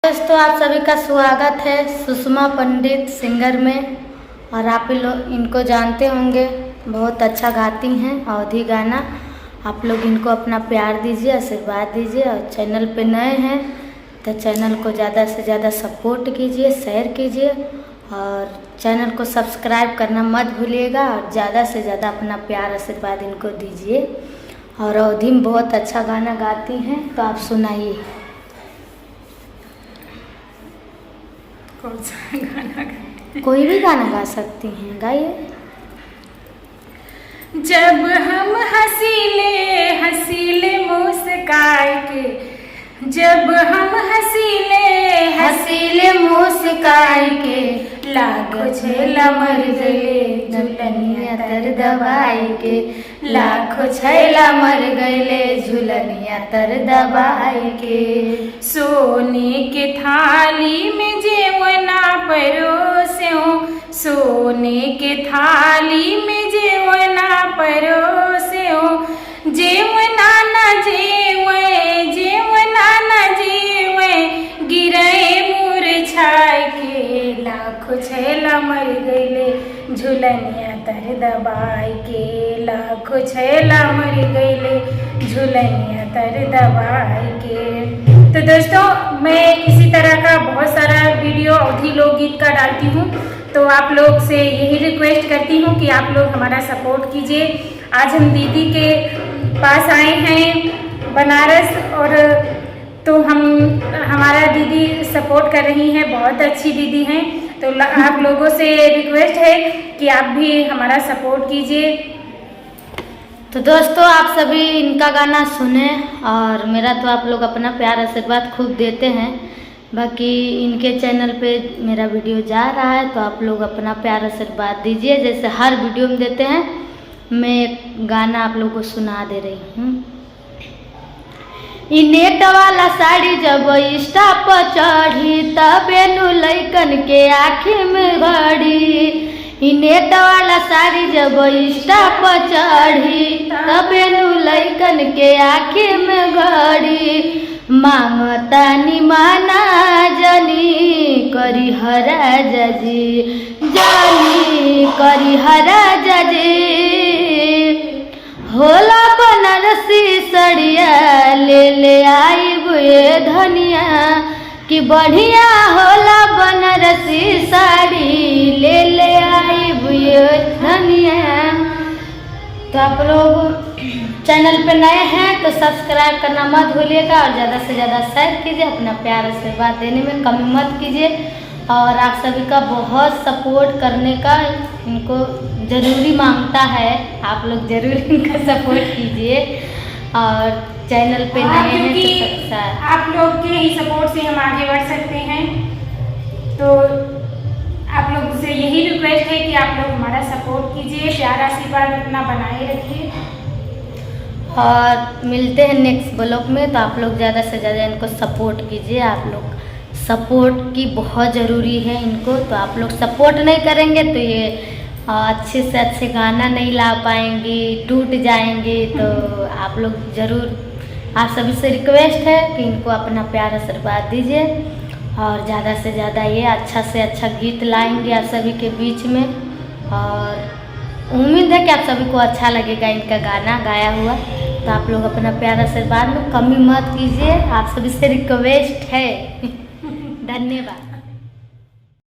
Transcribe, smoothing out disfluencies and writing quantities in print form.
दोस्तों आप सभी का स्वागत है सुषमा पंडित सिंगर में। और आप लोग इनको जानते होंगे, बहुत अच्छा गाती हैं अवधी गाना। आप लोग इनको अपना प्यार दीजिए, आशीर्वाद दीजिए। और चैनल पे नए हैं तो चैनल को ज़्यादा से ज़्यादा सपोर्ट कीजिए, शेयर कीजिए और चैनल को सब्सक्राइब करना मत भूलिएगा। और ज़्यादा से ज़्यादा अपना प्यार आशीर्वाद इनको दीजिए। और अवधी में बहुत अच्छा गाना गाती हैं, तो आप सुनाइए। कौन सा गाना कोई भी गाना गा सकती हैं, गाइए। जब हम हंसीले मुस्काए के, जब हम हंसीले मुस्काए के, लाखों छैला मर गए झुलनिया तर दबाई के, लाखों छैला मर गए झुलनिया तर दबाई के। सोने के थाली में जेवना परोस्यो, सोने के थाली में जेवना परोस्यो, जेवना न जेवे, जेवना न जेवे, गिरे मुरझाए के, लाखों छैला मर गईले झुलनिया तर दबाई के, लाखों छैला मर गईले झुलनिया तर दबाई के। तो दोस्तों मैं इसी तरह का बहुत सारा वीडियो अवधी लोकगीत का डालती हूँ, तो आप लोग से यही रिक्वेस्ट करती हूँ कि आप लोग हमारा सपोर्ट कीजिए। आज हम दीदी के पास आए हैं बनारस, और तो हमारा दीदी सपोर्ट कर रही हैं, बहुत अच्छी दीदी हैं। तो आप लोगों से रिक्वेस्ट है कि आप भी हमारा सपोर्ट कीजिए। तो दोस्तों आप सभी इनका गाना सुने, और मेरा तो आप लोग अपना प्यार आशीर्वाद खूब देते हैं। बाकी इनके चैनल पे मेरा वीडियो जा रहा है, तो आप लोग अपना प्यार आशीर्वाद दीजिए। जैसे हर वीडियो में देते हैं, मैं एक गाना आप लोगों को सुना दे रही हूँ। नेट वाला साड़ी जब इंस्टा पर चढ़ी, तबे नु लइकन के आँखी में घड़ी। नेट वाला साड़ी जब इंस्टा पर चढ़ी, तबे नु लइकन के आँखी में घड़ी। मांगता निमाना जनी करी हरा जजी, जनी करी हरा जजी। होला बनारसी सड़िया ले आई बुए धनिया, कि बढ़िया होला बनारसी साड़ी ले आई बुए धनिया। तो आप लोग चैनल पे नए हैं तो सब्सक्राइब करना मत भूलिएगा, और ज़्यादा से ज़्यादा शेयर कीजिए। अपना प्यार आशीर्वाद देने में कमी मत कीजिए। और आप सभी का बहुत सपोर्ट करने का इनको ज़रूरी मांगता है, आप लोग ज़रूर इनका सपोर्ट कीजिए। और चैनल पे नए हैं तो आप लोग के ही सपोर्ट से हम आगे बढ़ सकते हैं। तो आप लोग से यही रिक्वेस्ट है कि आप लोग हमारा सपोर्ट कीजिए, प्यार आशीर्वाद अपना बनाए रखिए। और मिलते हैं नेक्स्ट ब्लॉग में। तो आप लोग ज़्यादा से ज़्यादा इनको सपोर्ट कीजिए। आप लोग सपोर्ट की बहुत ज़रूरी है इनको। तो आप लोग सपोर्ट नहीं करेंगे तो ये अच्छे से अच्छे गाना नहीं ला पाएंगी, टूट जाएंगी। तो आप लोग ज़रूर, आप सभी से रिक्वेस्ट है कि इनको अपना प्यार आशीर्वाद दीजिए। और ज़्यादा से ज़्यादा ये अच्छा से अच्छा गीत लाएंगे आप सभी के बीच में। और उम्मीद है कि आप सभी को अच्छा लगेगा इनका गाना गाया हुआ। तो आप लोग अपना प्यार आशीर्वाद में कमी मत कीजिए, आप सभी से रिक्वेस्ट है। धन्यवाद।